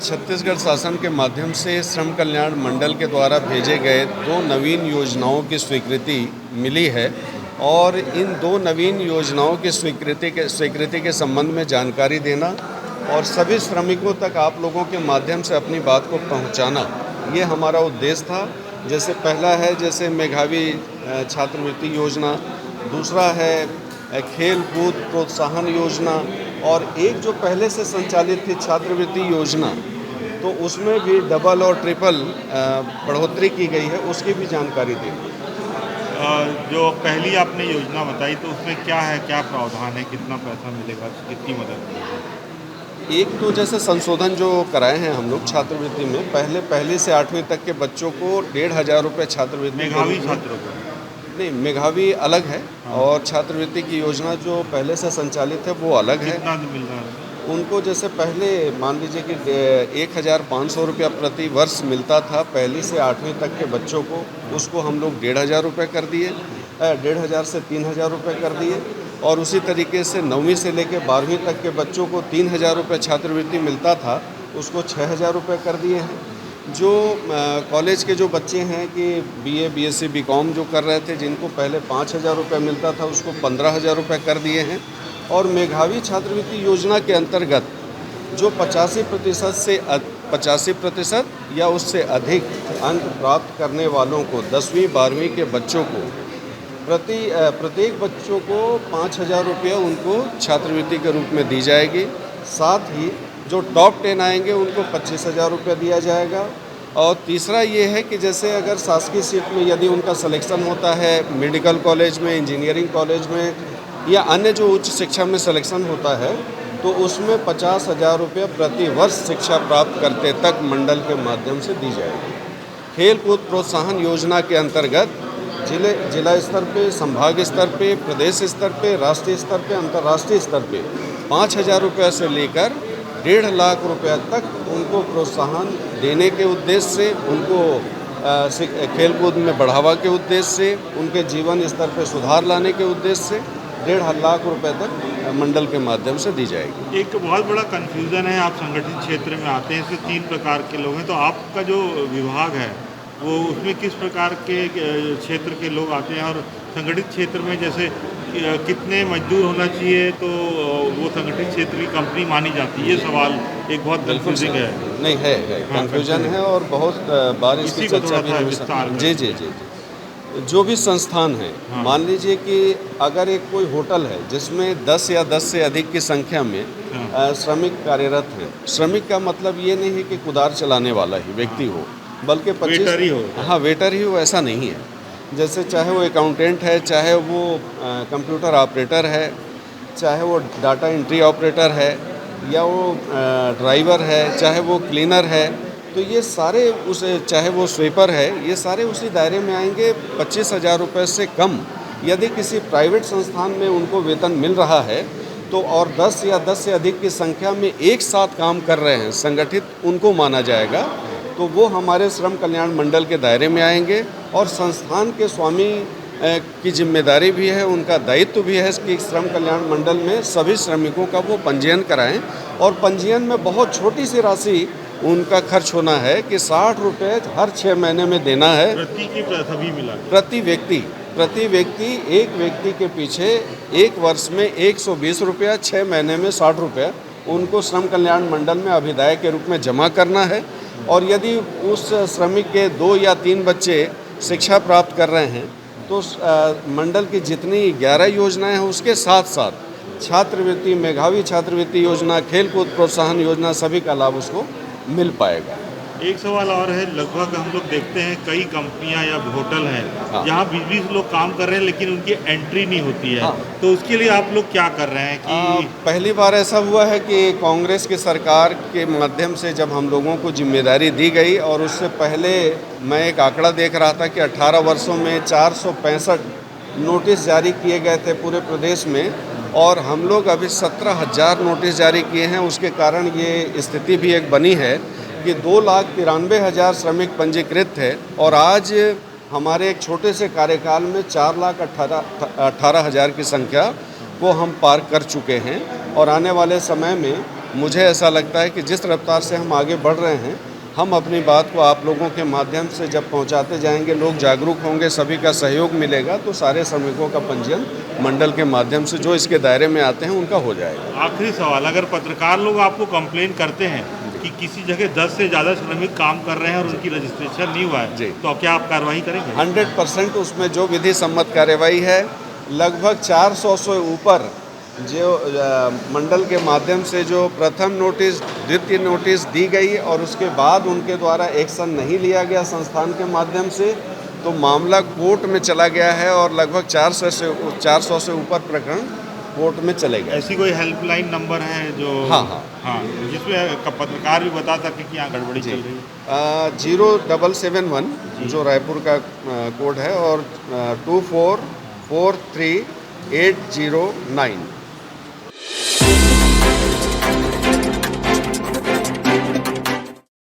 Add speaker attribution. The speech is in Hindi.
Speaker 1: छत्तीसगढ़ शासन के माध्यम से श्रम कल्याण मंडल के द्वारा भेजे गए 2 नवीन योजनाओं की स्वीकृति मिली है और इन 2 नवीन योजनाओं की स्वीकृति के संबंध में जानकारी देना और सभी श्रमिकों तक आप लोगों के माध्यम से अपनी बात को पहुंचाना, ये हमारा उद्देश्य था। जैसे पहला है मेधावी छात्रवृत्ति योजना, दूसरा है खेल कूद प्रोत्साहन योजना और एक जो पहले से संचालित थी छात्रवृत्ति योजना, तो उसमें भी डबल और ट्रिपल बढ़ोतरी की गई है, उसकी भी जानकारी देंगे।
Speaker 2: जो पहली आपने योजना बताई तो उसमें क्या है, क्या प्रावधान है, कितना पैसा मिलेगा, कितनी मदद मिलेगी?
Speaker 1: एक तो जैसे संशोधन जो कराए हैं हम लोग छात्रवृत्ति में, पहली से 8वीं तक के बच्चों को 1,500 रुपये छात्रवृत्ति,
Speaker 2: मेधावी छात्रों को
Speaker 1: नहीं, मेधावी अलग है। हाँ। और छात्रवृत्ति की योजना जो पहले से संचालित है वो अलग है।
Speaker 2: कितना मिल रहा है
Speaker 1: उनको? जैसे पहले मान लीजिए कि 1,500 रुपया प्रति वर्ष मिलता था पहली से 8वीं तक के बच्चों को, उसको हम लोग 1,500 रुपये कर दिए, 1,500 से 3,000 रुपये कर दिए। और उसी तरीके से 9वीं से लेकर 12वीं तक के बच्चों को 3,000 रुपये छात्रवृत्ति मिलता था, उसको 6,000 रुपये कर दिए हैं। जो कॉलेज के जो बच्चे हैं कि BA BSc BCom जो कर रहे थे, जिनको पहले 5,000 रुपये मिलता था, उसको 15,000 रुपये कर दिए हैं। और मेधावी छात्रवृत्ति योजना के अंतर्गत जो 85% या उससे अधिक अंक प्राप्त करने वालों को 10वीं 12वीं के बच्चों को प्रत्येक बच्चों को 5,000 रुपये उनको छात्रवृत्ति के रूप में दी जाएगी। साथ ही जो टॉप 10 आएंगे उनको 25,000 रुपये दिया जाएगा। और तीसरा ये है कि जैसे अगर शासकीय सीट में यदि उनका सिलेक्शन होता है, मेडिकल कॉलेज में, इंजीनियरिंग कॉलेज में या अन्य जो उच्च शिक्षा में सिलेक्शन होता है, तो उसमें 50,000 रुपये प्रति वर्ष शिक्षा प्राप्त करते तक मंडल के माध्यम से दी जाएगी। खेल कूद प्रोत्साहन योजना के अंतर्गत जिला स्तर पे, संभाग स्तर पे, प्रदेश स्तर पे, राष्ट्रीय स्तर पे, अंतर्राष्ट्रीय स्तर पे 5,000 रुपये से लेकर 1.5 लाख रुपये तक उनको प्रोत्साहन देने के उद्देश्य से, उनको खेलकूद में बढ़ावा के उद्देश्य से, उनके जीवन स्तर पर सुधार लाने के उद्देश्य से 1.5 लाख रुपये तक मंडल के माध्यम से दी जाएगी।
Speaker 2: एक बहुत बड़ा कन्फ्यूज़न है, आप संगठित क्षेत्र में आते हैं, इसमें 3 प्रकार के लोग हैं, तो आपका जो विभाग है वो उसमें किस प्रकार के क्षेत्र के लोग आते हैं? और संगठित क्षेत्र में जैसे कितने मजदूर होना चाहिए तो वो संगठित क्षेत्र की कंपनी मानी जाती है? ये सवाल एक बहुत कन्फ्यूजिंग है।
Speaker 1: नहीं है, कन्फ्यूजन है और बहुत बार इसकी चर्चा भी
Speaker 2: विस्तार।
Speaker 1: जी। जो भी संस्थान है,
Speaker 2: हाँ।
Speaker 1: मान लीजिए कि अगर एक कोई होटल है जिसमें 10 या 10 से अधिक की संख्या में
Speaker 2: हाँ।
Speaker 1: श्रमिक कार्यरत हैं। श्रमिक का मतलब ये नहीं है कि कुदार चलाने वाला ही व्यक्ति हो, बल्कि 25
Speaker 2: वेटर ही हो।
Speaker 1: हाँ, वेटर ही हो, ऐसा नहीं है। जैसे चाहे वो अकाउंटेंट है, चाहे वो कंप्यूटर ऑपरेटर है, चाहे वो डाटा एंट्री ऑपरेटर है, या वो ड्राइवर है, चाहे वो क्लीनर है, तो ये सारे चाहे वो स्वीपर है, ये सारे उसी दायरे में आएंगे। 25,000 रुपये से कम यदि किसी प्राइवेट संस्थान में उनको वेतन मिल रहा है तो, और 10 या 10 से अधिक की संख्या में एक साथ काम कर रहे हैं, संगठित उनको माना जाएगा, तो वो हमारे श्रम कल्याण मंडल के दायरे में आएंगे। और संस्थान के स्वामी की जिम्मेदारी भी है, उनका दायित्व भी है कि श्रम कल्याण मंडल में सभी श्रमिकों का वो पंजीयन कराएं। और पंजीयन में बहुत छोटी सी राशि उनका खर्च होना है कि 60 रुपये हर 6 महीने में देना है प्रति व्यक्ति। एक व्यक्ति के पीछे एक वर्ष में 120 रुपया, 6 महीने में 60 रुपया उनको श्रम कल्याण मंडल में अभिदाय के रूप में जमा करना है। और यदि उस श्रमिक के 2 या 3 बच्चे शिक्षा प्राप्त कर रहे हैं तो मंडल की जितनी 11 योजनाएं हैं उसके साथ साथ छात्रवृत्ति, मेधावी छात्रवृत्ति योजना, खेलकूद प्रोत्साहन योजना, सभी का लाभ उसको मिल पाएगा।
Speaker 2: एक सवाल और है, लगभग हम लोग देखते हैं कई कंपनियां या होटल हैं,
Speaker 1: हाँ।
Speaker 2: जहां 20-20 लोग काम कर रहे हैं लेकिन उनकी एंट्री नहीं होती है।
Speaker 1: हाँ।
Speaker 2: तो उसके लिए आप लोग क्या कर रहे हैं कि
Speaker 1: पहली बार ऐसा हुआ है कि कांग्रेस की सरकार के माध्यम से जब हम लोगों को जिम्मेदारी दी गई, और उससे पहले मैं एक आंकड़ा देख रहा था कि 18 वर्षों में 465 नोटिस जारी किए गए थे पूरे प्रदेश में, और हम लोग अभी 17,000 नोटिस जारी किए हैं। उसके कारण ये स्थिति भी एक बनी है कि 2,93,000 श्रमिक पंजीकृत थे, और आज हमारे एक छोटे से कार्यकाल में 4,18,000 की संख्या को हम पार कर चुके हैं। और आने वाले समय में मुझे ऐसा लगता है कि जिस रफ्तार से हम आगे बढ़ रहे हैं, हम अपनी बात को आप लोगों के माध्यम से जब पहुंचाते जाएंगे, लोग जागरूक होंगे, सभी का सहयोग मिलेगा, तो सारे श्रमिकों का पंजीयन मंडल के माध्यम से जो इसके दायरे में आते हैं उनका हो जाएगा।
Speaker 2: आखिरी सवाल, अगर पत्रकार लोग आपको कंप्लेन करते हैं कि किसी जगह 10 से ज़्यादा श्रमिक काम कर रहे हैं और उनकी रजिस्ट्रेशन नहीं हुआ है,
Speaker 1: जी।
Speaker 2: तो क्या आप कार्रवाई करेंगे?
Speaker 1: 100% उसमें जो विधि सम्मत कार्यवाही है, लगभग 400 से ऊपर जो मंडल के माध्यम से जो प्रथम नोटिस, द्वितीय नोटिस दी गई और उसके बाद उनके द्वारा एक्शन नहीं लिया गया संस्थान के माध्यम से, तो मामला कोर्ट में चला गया है और लगभग 400 से ऊपर प्रकरण कोर्ट में चले गए।
Speaker 2: ऐसी कोई हेल्पलाइन नंबर है जो हाँ जिसमें जिसमें भी बता सके कि यहाँ गड़बड़ी चल रही है?
Speaker 1: 0771 जो रायपुर का कोड है और 2443809।